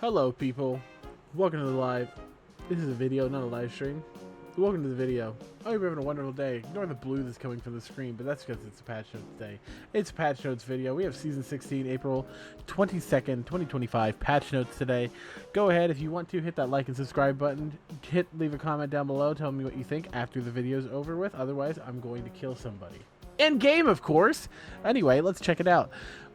Hello people, welcome to the live. This is a video, not a live stream. Welcome to the video. I hope you're having a wonderful day. Ignore the blue that's coming from the screen, but that's because it's a patch notes day. It's a patch notes video. We have season 16, April 22nd, 2025 patch notes today. Go ahead, if you want to, hit that like and subscribe button. Leave a comment down below. Tell me what you think after the video's over with. Otherwise, I'm going to kill somebody. In game, of course. Anyway, let's check it out.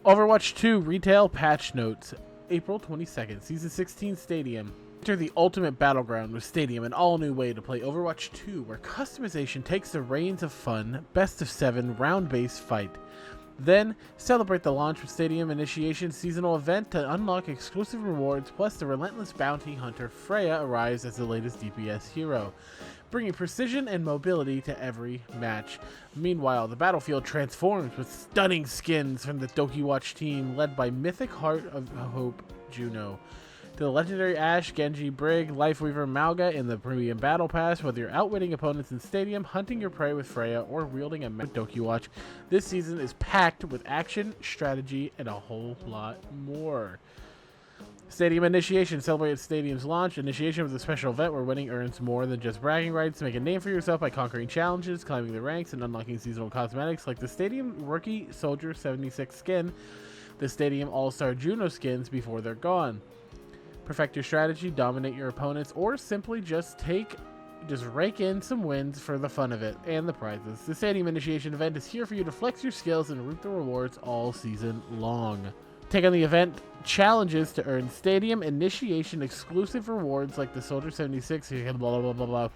Overwatch 2 retail patch notes. April 22nd, Season 16 Stadium. Enter the ultimate battleground with Stadium, an all-new way to play Overwatch 2, where customization takes the reins of fun, best of 7, round-based fight. Then, celebrate the launch with Stadium Initiation seasonal event to unlock exclusive rewards, plus the relentless bounty hunter Freya arrives as the latest DPS hero, bringing precision and mobility to every match. Meanwhile, the battlefield transforms with stunning skins from the TheKingofYes team, led by Mythic Heart of Hope Juno. The legendary Ashe, Genji, Brig, Lifeweaver, Malga in the premium battle pass. Whether you're outwitting opponents in Stadium, hunting your prey with Freya, or wielding a TheKingofYes, this season is packed with action, strategy, and a whole lot more. Stadium Initiation. Celebrate Stadium's launch. Initiation was a special event where winning earns more than just bragging rights. Make a name for yourself by conquering challenges, climbing the ranks, and unlocking seasonal cosmetics like the Stadium Rookie Soldier 76 skin, the Stadium All-Star Juno skins before they're gone. Perfect your strategy, dominate your opponents, or simply just rake in some wins for the fun of it and the prizes. The Stadium Initiation event is here for you to flex your skills and reap the rewards all season long. Take on the event challenges to earn Stadium Initiation exclusive rewards like the Soldier 76, blah blah blah blah blah.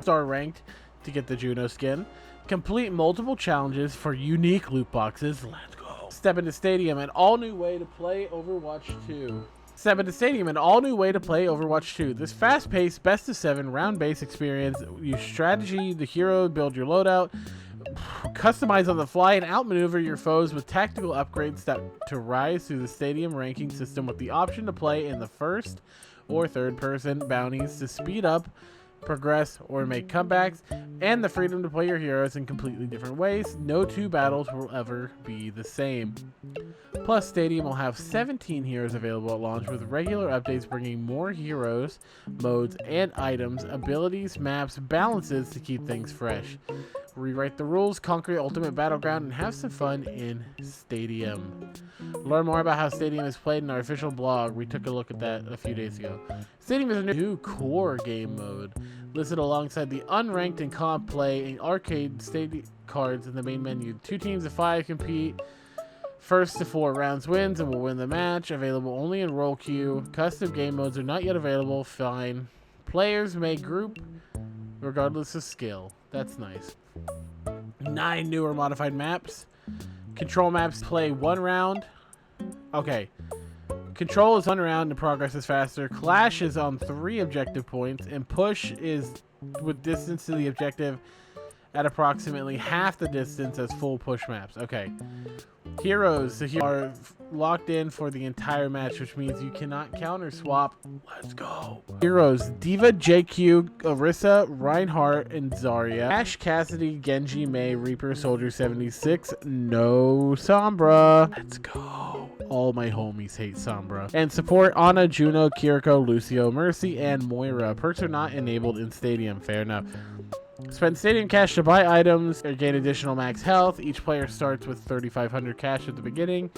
Star ranked to get the Juno skin. Complete multiple challenges for unique loot boxes. Let's go. Step into Stadium, an all new way to play Overwatch 2. Step into Stadium, an all-new way to play Overwatch 2. This fast-paced, best-of-7, round-based experience. Use strategy, the hero, build your loadout, customize on the fly, and outmaneuver your foes with tactical upgrades to rise through the Stadium ranking system with the option to play in the first or third-person bounties to speed up, progress, or make comebacks, and the freedom to play your heroes in completely different ways. No two battles will ever be the same. Plus, Stadium will have 17 heroes available at launch, with regular updates bringing more heroes, modes, and items, abilities, maps, balances to keep things fresh. Rewrite the rules, conquer the ultimate battleground, and have some fun in Stadium. Learn more about how Stadium is played in our official blog. We took a look at that a few days ago. Stadium is a new core game mode, listed alongside the unranked and comp play and arcade Stadium cards in the main menu. 2 teams of 5 compete. First to 4 rounds wins and will win the match. Available only in role queue. Custom game modes are not yet available. Fine. Players may group regardless of skill. That's nice. 9 newer modified maps. Control maps play 1 round. Okay. Control is 1 round and progress is faster. Clash is on 3 objective points. And push is with distance to the objective at approximately half the distance as full push maps. Okay. Heroes are locked in for the entire match, which means you cannot counter swap. Let's go. Heroes: D.Va, JQ, Orisa, Reinhardt, and Zarya. Ashe, Cassidy, Genji, Mei, Reaper, Soldier 76. No Sombra. Let's go. All my homies hate Sombra. And support Ana, Juno, Kiriko, Lucio, Mercy, and Moira. Perks are not enabled in Stadium. Fair enough. Spend Stadium cash to buy items or gain additional max health. Each player starts with 3,500 cash at the beginning.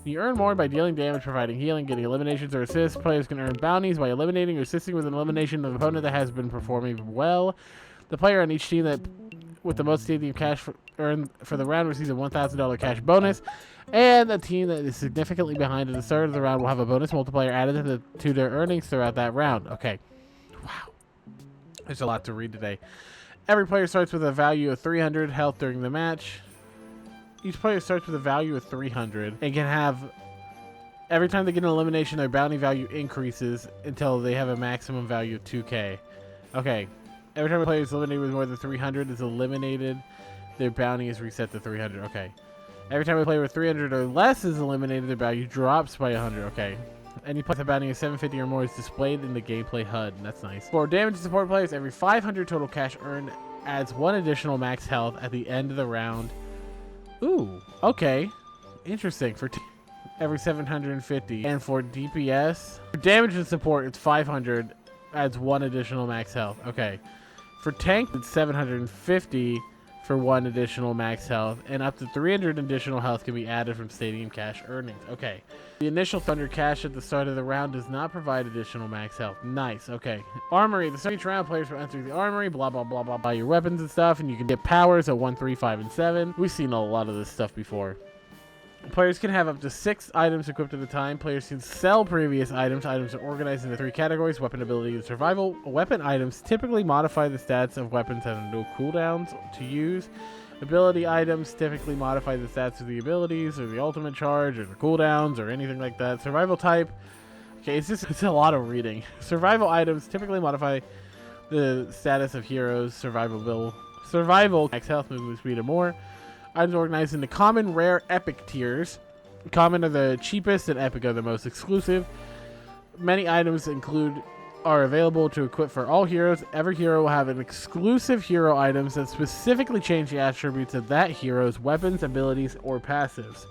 You earn more by dealing damage, providing healing, getting eliminations or assists. Players can earn bounties by eliminating or assisting with an elimination of an opponent that has been performing well. The player on each team that with the most Stadium cash earned for the round receives a $1,000 cash bonus. And the team that is significantly behind at the start of the round will have a bonus multiplier added to their earnings throughout that round. Okay. Wow. There's a lot to read today. Every player starts with a value of 300 health during the match. Each player starts with a value of 300 and can have, every time they get an elimination, their bounty value increases until they have a maximum value of 2k. Okay. Every time a player is eliminated with more than 300 is eliminated, their bounty is reset to 300. Okay. Every time a player with 300 or less is eliminated, their value drops by 100. Okay. Any player with a bounty of 750 or more is displayed in the gameplay HUD. That's nice. For damage support players, every 500 total cash earned adds 1 additional max health at the end of the round. Ooh, okay. Interesting. For every 750. And for DPS, for damage and support, it's 500, adds 1 additional max health. Okay. For tank, it's 750 for 1 additional max health, and up to 300 additional health can be added from stadium cash earnings. Okay. The initial Thunder cash at the start of the round does not provide additional max health. Nice. Okay. Armory. The start of each round, players will enter the armory, blah, blah, blah, blah, buy your weapons and stuff, and you can get powers at 1, 3, 5, and 7. We've seen a lot of this stuff before. Players can have up to 6 items equipped at a time. Players can sell previous items. Items are organized into 3 categories: weapon, ability, and survival. Weapon items typically modify the stats of weapons having no cooldowns to use. Ability items typically modify the stats of the abilities or the ultimate charge or the cooldowns or anything like that. Survival type. Okay, it's a lot of reading. Survival items typically modify the status of heroes. Survival, max health, movement speed, and more. Items organized into common, rare, epic tiers. Common are the cheapest and epic are the most exclusive. Many items are available to equip for all heroes. Every hero will have an exclusive hero items that specifically change the attributes of that hero's weapons, abilities, or passives.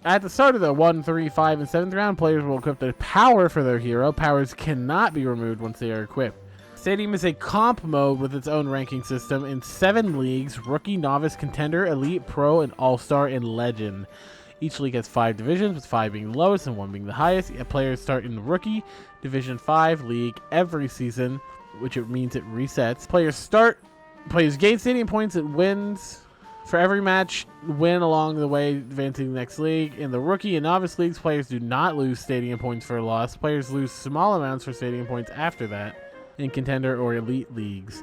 At the start of the 1, 3, 5, and 7th round, players will equip the power for their hero. Powers cannot be removed once they are equipped. Stadium is a comp mode with its own ranking system in 7 leagues: Rookie, Novice, Contender, Elite, Pro, and All-Star, and Legend. Each league has 5 divisions, with 5 being the lowest and 1 being the highest. Players start in the Rookie, Division 5 league every season, which it means it resets. Players gain stadium points and wins for every match, win along the way, advancing to the next league. In the Rookie and Novice leagues, players do not lose stadium points for a loss. Players lose small amounts for stadium points after that. In Contender or Elite leagues,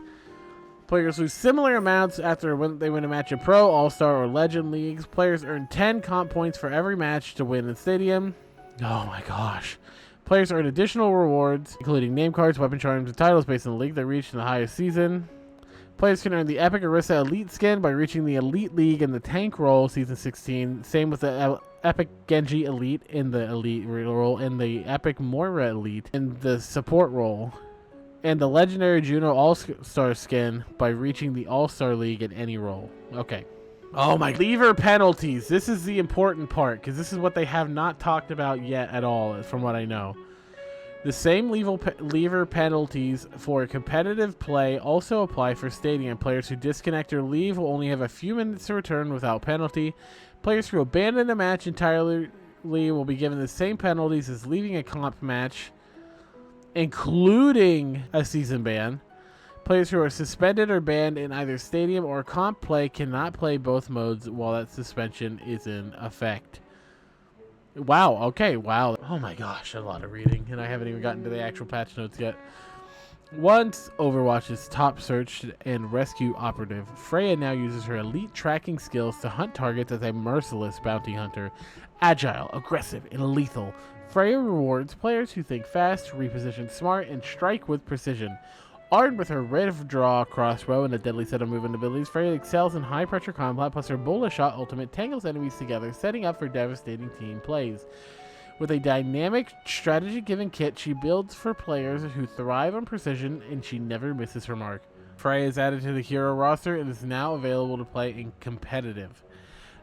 players lose similar amounts after they win a match in Pro, All-Star, or Legend leagues. Players earn 10 comp points for every match to win in Stadium. Oh my gosh. Players earn additional rewards, including name cards, weapon charms, and titles based on the league they reached in the highest season. Players can earn the Epic Orisa Elite skin by reaching the Elite League in the Tank role, Season 16. Same with the Epic Genji Elite in the Elite role, and the Epic Moira Elite in the Support role. And the Legendary Juno All-Star skin by reaching the All-Star League in any role. Okay. Oh my. Lever penalties. This is the important part, because this is what they have not talked about yet at all, from what I know. The same lever penalties for competitive play also apply for Stadium. Players who disconnect or leave will only have a few minutes to return without penalty. Players who abandon a match entirely will be given the same penalties as leaving a comp match, including a season ban. Players who are suspended or banned in either Stadium or comp play cannot play both modes while that suspension is in effect. Wow, okay, wow. Oh my gosh, a lot of reading, and I haven't even gotten to the actual patch notes yet. Once Overwatch's top search and rescue operative, Freya now uses her elite tracking skills to hunt targets as a merciless bounty hunter. Agile, aggressive, and lethal, Freya rewards players who think fast, reposition smart, and strike with precision. Armed with her Rift Draw crossbow and a deadly set of movement abilities, Freya excels in high-pressure combat, plus her bullet shot ultimate tangles enemies together, setting up for devastating team plays. With a dynamic, strategy-given kit, she builds for players who thrive on precision, and she never misses her mark. Freya is added to the hero roster and is now available to play in competitive.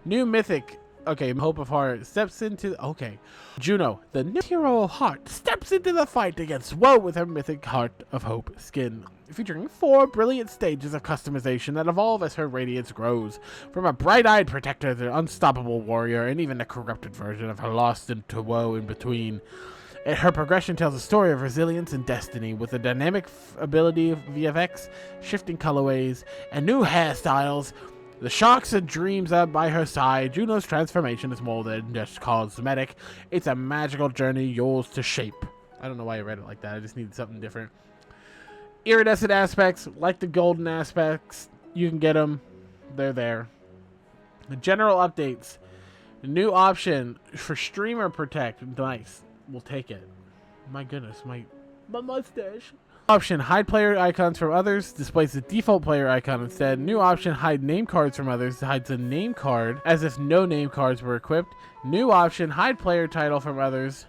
New Mythic. Okay, Hope of Heart steps into... Okay. Juno, the new hero of Heart, steps into the fight against Woe with her Mythic Heart of Hope skin, featuring 4 brilliant stages of customization that evolve as her radiance grows. From a bright-eyed protector to an unstoppable warrior, and even a corrupted version of her lost into Woe in between. Her progression tells a story of resilience and destiny, with a dynamic ability of VFX, shifting colorways, and new hairstyles. The shocks and dreams are by her side. Juno's transformation is more than just cosmetic. It's a magical journey yours to shape. I don't know why I read it like that. I just needed something different. Iridescent aspects, like the golden aspects, you can get them. They're there. The general updates. The new option for Streamer Protect. Nice. We'll take it. My goodness, my mustache. Option, hide player icons from others, displays the default player icon instead. New option, hide name cards from others, hides a name card as if no name cards were equipped. New option, hide player title from others,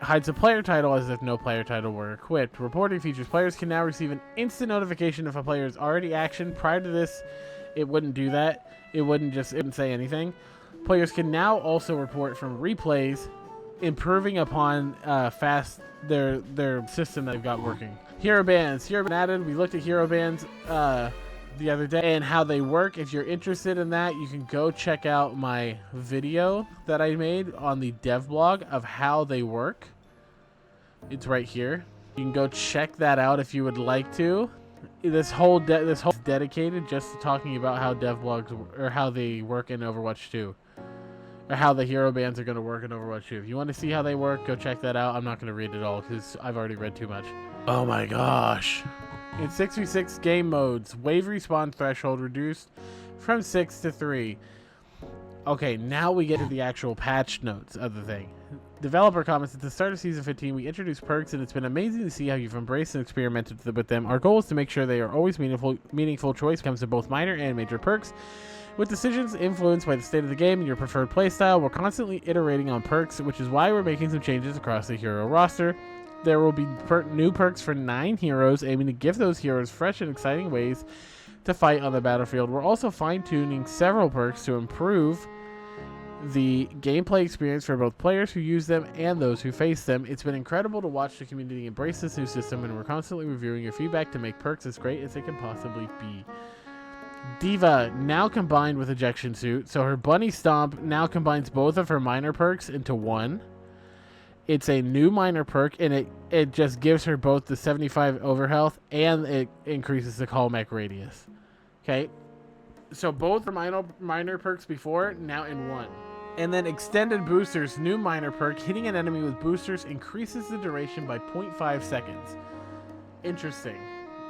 hides a player title as if no player title were equipped. Reporting features, players can now receive an instant notification if a player is already actioned. Prior to this, it wouldn't do that. It wouldn't say anything. Players can now also report from replays, improving upon their system that they've got working. Hero bands added. We looked at hero bands the other day and how they work. If you're interested in that, you can go check out my video that I made on the dev blog of how they work. It's right here. You can go check that out if you would like to. This whole is dedicated just to talking about how dev blogs or how they work in Overwatch 2. Or how the hero bands are going to work in Overwatch 2. If you want to see how they work, go check that out. I'm not going to read it all because I've already read too much. Oh my gosh. In 6v6 game modes, wave respawn threshold reduced from 6 to 3. Okay, now we get to the actual patch notes of the thing. Developer comments, at the start of Season 15, we introduced perks, and it's been amazing to see how you've embraced and experimented with them. Our goal is to make sure they are always meaningful choice comes to both minor and major perks. With decisions influenced by the state of the game and your preferred playstyle, we're constantly iterating on perks, which is why we're making some changes across the hero roster. There will be new perks for 9 heroes, aiming to give those heroes fresh and exciting ways to fight on the battlefield. We're also fine-tuning several perks to improve the gameplay experience for both players who use them and those who face them. It's been incredible to watch the community embrace this new system, and we're constantly reviewing your feedback to make perks as great as they can possibly be. Diva, now combined with Ejection Suit, so her Bunny Stomp now combines both of her minor perks into one. It's a new minor perk, and it just gives her both the 75 overhealth and it increases the callback radius. Okay, so both her minor perks before, now in one. And then Extended Boosters, new minor perk, hitting an enemy with boosters increases the duration by 0.5 seconds. Interesting.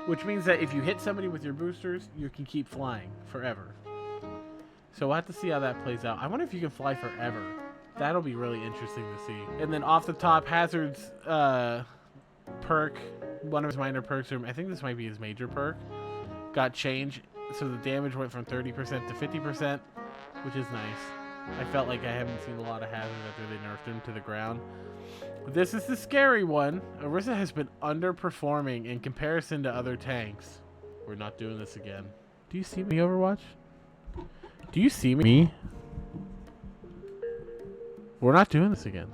Which means that if you hit somebody with your boosters, you can keep flying forever. So we'll have to see how that plays out. I wonder if you can fly forever. That'll be really interesting to see. And then off the top, Hazard's perk, one of his minor perks, or I think this might be his major perk, got changed. So the damage went from 30% to 50%, which is nice. I felt like I haven't seen a lot of Hazard after they nerfed him to the ground. This is the scary one. Orisa has been underperforming in comparison to other tanks. We're not doing this again. Do you see me, Overwatch? Do you see me? We're not doing this again.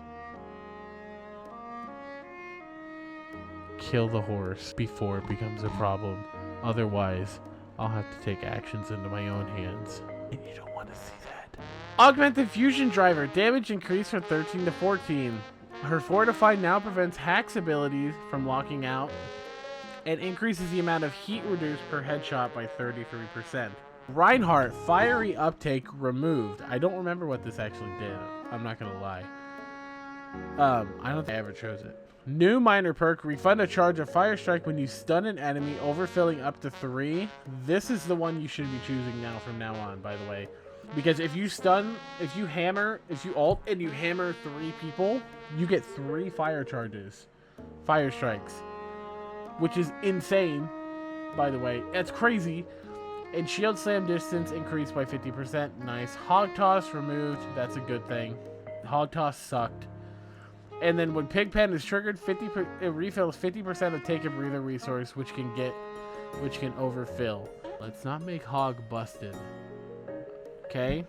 Kill the horse before it becomes a problem. Otherwise, I'll have to take actions into my own hands. And you don't want to see that. Augmented Fusion Driver. Damage increased from 13 to 14. Her Fortify now prevents Hack's abilities from locking out and increases the amount of heat reduced per headshot by 33%. Reinhardt, Fiery Uptake removed. I don't remember what this actually did. I'm not going to lie. I don't think I ever chose it. New minor perk, refund a charge of Fire Strike when you stun an enemy, overfilling up to 3. This is the one you should be choosing now from now on, by the way. Because if you stun, if you ult and you hammer 3 people, you get 3 fire charges. Fire strikes. Which is insane, by the way. That's crazy. And shield slam distance increased by 50%. Nice. Hog toss removed. That's a good thing. Hog toss sucked. And then when Pigpen is triggered, it refills 50% of Take a Breather resource, which can overfill. Let's not make Hog busted. Okay?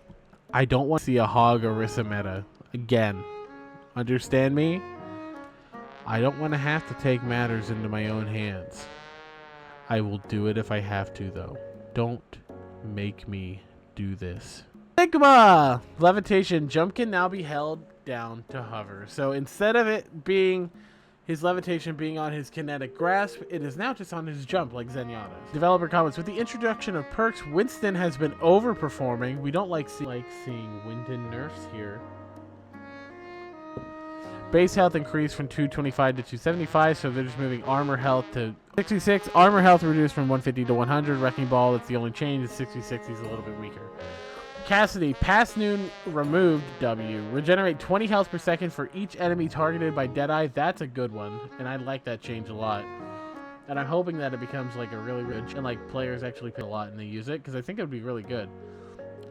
I don't want to see a Hog Orisa meta again. Understand me? I don't want to have to take matters into my own hands. I will do it if I have to, though. Don't make me do this. Sigma! Levitation. Jump can now be held down to hover. So instead of it being his levitation being on his kinetic grasp, it is now just on his jump like Zenyatta's. Developer comments, with the introduction of perks, Winston has been overperforming. We don't like seeing Winston nerfs here. Base health increased from 225 to 275, so they're just moving armor health to 66. Armor health reduced from 150 to 100. Wrecking Ball, that's the only change. 66 is a little bit weaker. Cassidy, past noon removed W. Regenerate 20 health per second for each enemy targeted by Deadeye. That's a good one, and I like that change a lot. And I'm hoping that it becomes like a really rich, and like players actually pay a lot and they use it, because I think it would be really good.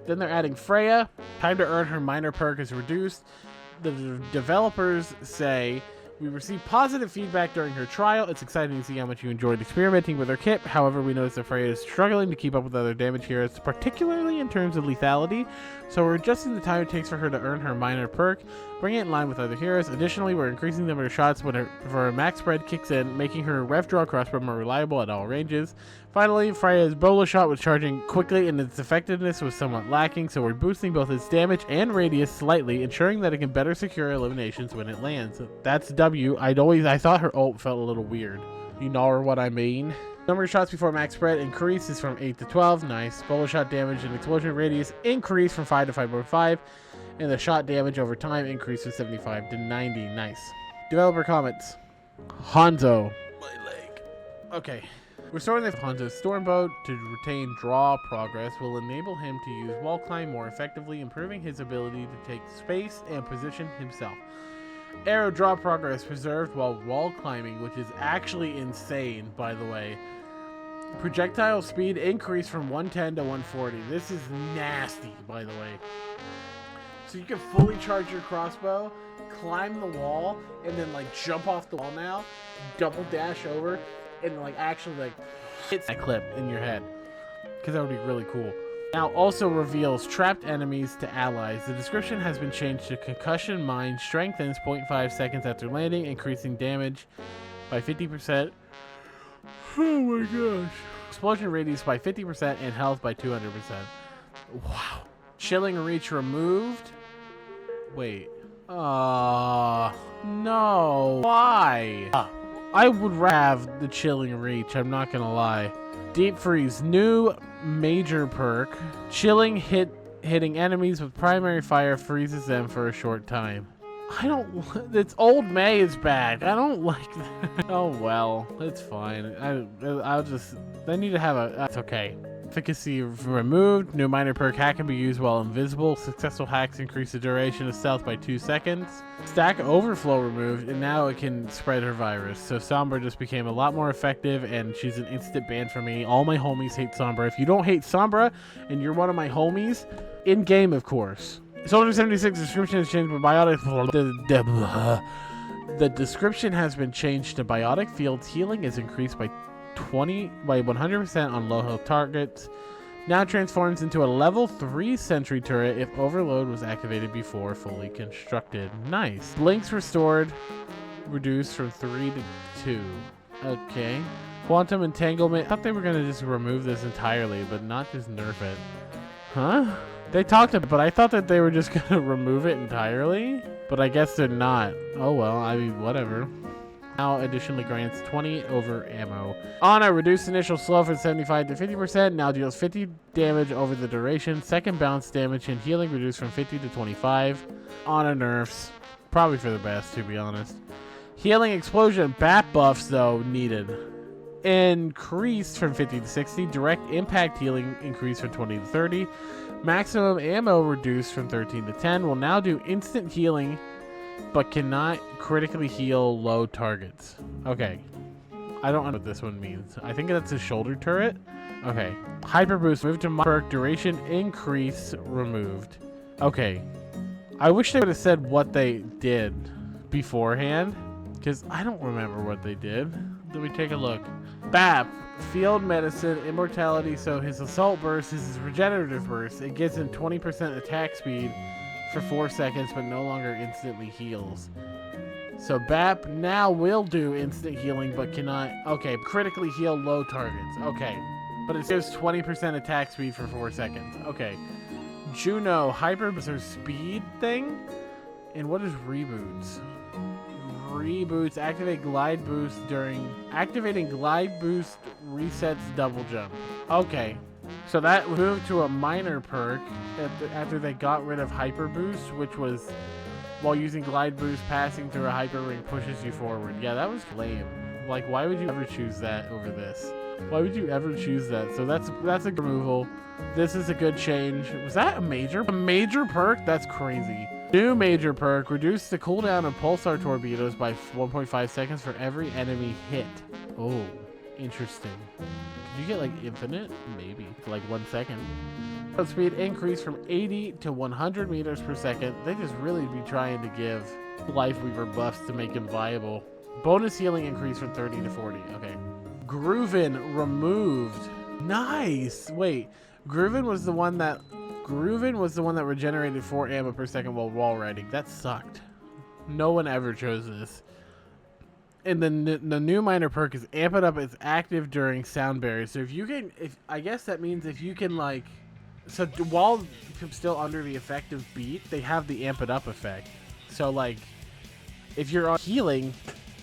Then they're adding Freya. Time to earn her minor perk is reduced. The developers say We received positive feedback during her trial. It's exciting to see how much you enjoyed experimenting with her kit. However, we noticed that Freya is struggling to keep up with other damage heroes, particularly in terms of lethality. So we're adjusting the time it takes for her to earn her minor perk, bringing it in line with other heroes. Additionally, we're increasing the number of shots when her max spread kicks in, making her ref draw crossbow more reliable at all ranges. Finally, Freya's bolo shot was charging quickly and its effectiveness was somewhat lacking, so we're boosting both its damage and radius slightly, ensuring that it can better secure eliminations when it lands. That's W. I thought her ult felt a little weird. You know what I mean? Number of shots before max spread increases from 8 to 12. Nice. Bolo shot damage and explosion radius increase from 5 to 5.5. And the shot damage over time increased from 75 to 90. Nice. Developer comments. Hanzo. My leg. Okay. Restoring the Hanzo's Stormbow to retain draw progress will enable him to use wall climb more effectively, improving his ability to take space and position himself. Arrow draw progress preserved while wall climbing, which is actually insane, by the way. Projectile speed increased from 110 to 140. This is nasty, by the way. So you can fully charge your crossbow, climb the wall, and then like jump off the wall now, double dash over, and like actually like hit that clip in your head, because that would be really cool. Now also reveals trapped enemies to allies. The description has been changed to concussion mine strengthens 0.5 seconds after landing, increasing damage by 50%. Oh my gosh. Explosion radius by 50% and health by 200%. Wow. Chilling reach removed. Wait. No. Why? I would have the chilling reach, I'm not gonna lie. Deep freeze, new major perk. Chilling hitting enemies with primary fire freezes them for a short time. I don't. It's old May is back. I don't like that. Oh well, it's fine. I'll just. They need to have a. That's okay. Efficacy removed. New minor perk hack can be used while invisible. Successful hacks increase the duration of stealth by 2 seconds. Stack overflow removed, and now it can spread her virus. So Sombra just became a lot more effective, and she's an instant ban for me. All my homies hate Sombra. If you don't hate Sombra, and you're one of my homies, in game of course. Soldier 76 description has changed, but biotic. The description has been changed to biotic fields. Healing is increased by 100% on low health targets. Now transforms into a level 3 sentry turret if overload was activated before fully constructed. Nice. Blinks restored, reduced from 3 to 2. Okay. Quantum entanglement. I thought they were gonna just remove this entirely, but not just nerf it. Huh? They talked about it, but I thought that they were just gonna remove it entirely. But I guess they're not. Oh well, I mean, whatever. Now additionally grants 20 over ammo. Ana reduced initial slow from 75 to 50%. Now deals 50 damage over the duration. Second bounce damage and healing reduced from 50 to 25. Ana nerfs. Probably for the best, to be honest. Healing explosion BAP buffs, though, needed. Increased from 50 to 60. Direct impact healing increased from 20 to 30. Maximum ammo reduced from 13 to 10. Will now do instant healing, but cannot critically heal low targets. Okay. I don't know what this one means. I think that's a shoulder turret. Okay. Hyper boost moved to perk. Duration increase removed. Okay. I wish they would have said what they did beforehand, because I don't remember what they did. Let me take a look. BAP. Field medicine, immortality, so his assault burst is his regenerative burst. It gives him 20% attack speed for 4 seconds, but no longer instantly heals. So BAP now will do instant healing, but cannot, okay, critically heal low targets. Okay, but it gives 20% attack speed for 4 seconds. Okay. Juno, hyper is her speed thing? And what is reboots? Reboots, activate glide boost during activating glide boost resets double jump. Okay, so that moved to a minor perk after they got rid of hyper boost, which was while using glide boost, passing through a hyper ring pushes you forward. Yeah, that was lame. Like, why would you ever choose that over this? Why would you ever choose that? So that's a removal. This is a good change. Was that a major perk? That's crazy. New major perk, reduce the cooldown of pulsar torpedoes by 1.5 seconds for every enemy hit. Oh, interesting. Could you get like infinite? Maybe, for like 1 second. Speed increased from 80 to 100 meters per second. They just really be trying to give Lifeweaver buffs to make him viable. Bonus healing increased from 30 to 40. Okay. Grooven removed. Nice. Wait, Grooven was the one that regenerated 4 ammo per second while wall riding. That sucked. No one ever chose this. And then the new minor perk is amp it up. It's active during sound barriers. So I guess that means if you can like, so while still under the effect of beat, they have the amp it up effect. So like, if you're on healing,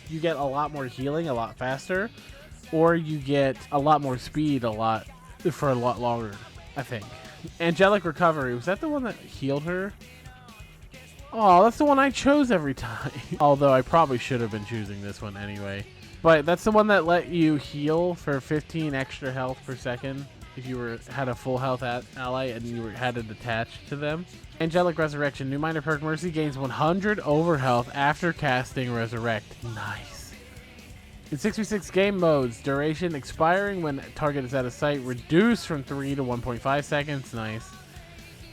you get a lot more healing a lot faster, or you get a lot more speed for a lot longer, I think. Angelic Recovery, was that the one that healed her? Oh, that's the one I chose every time. Although I probably should have been choosing this one anyway. But that's the one that let you heal for 15 extra health per second if you had a full health ally and you had it attached to them. Angelic Resurrection, new minor perk. Mercy gains 100 over health after casting Resurrect. Nice. In 6v6 game modes, duration expiring when target is out of sight, reduced from 3 to 1.5 seconds. Nice.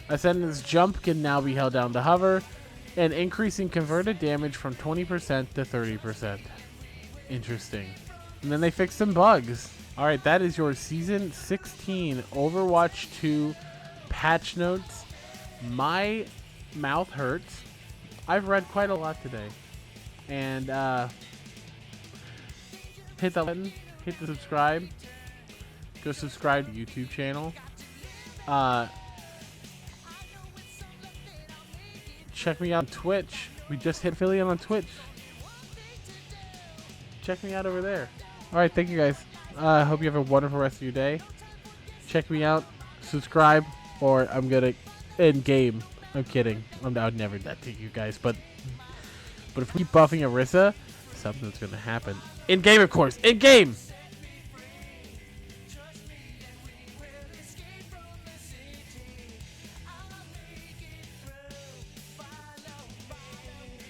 Ascendant's jump can now be held down to hover, and increasing converted damage from 20% to 30%. Interesting. And then they fixed some bugs. Alright, that is your Season 16 Overwatch 2 patch notes. My mouth hurts. I've read quite a lot today. And hit that button. Hit the subscribe. Go subscribe to the YouTube channel. Check me out on Twitch. We just hit affiliate on Twitch. Check me out over there. Alright, thank you guys. I hope you have a wonderful rest of your day. Check me out. Subscribe. Or I'm gonna end game. I'm kidding. I would never do that to you guys. But if we keep buffing Orisa, something's gonna happen. In game, of course. In game!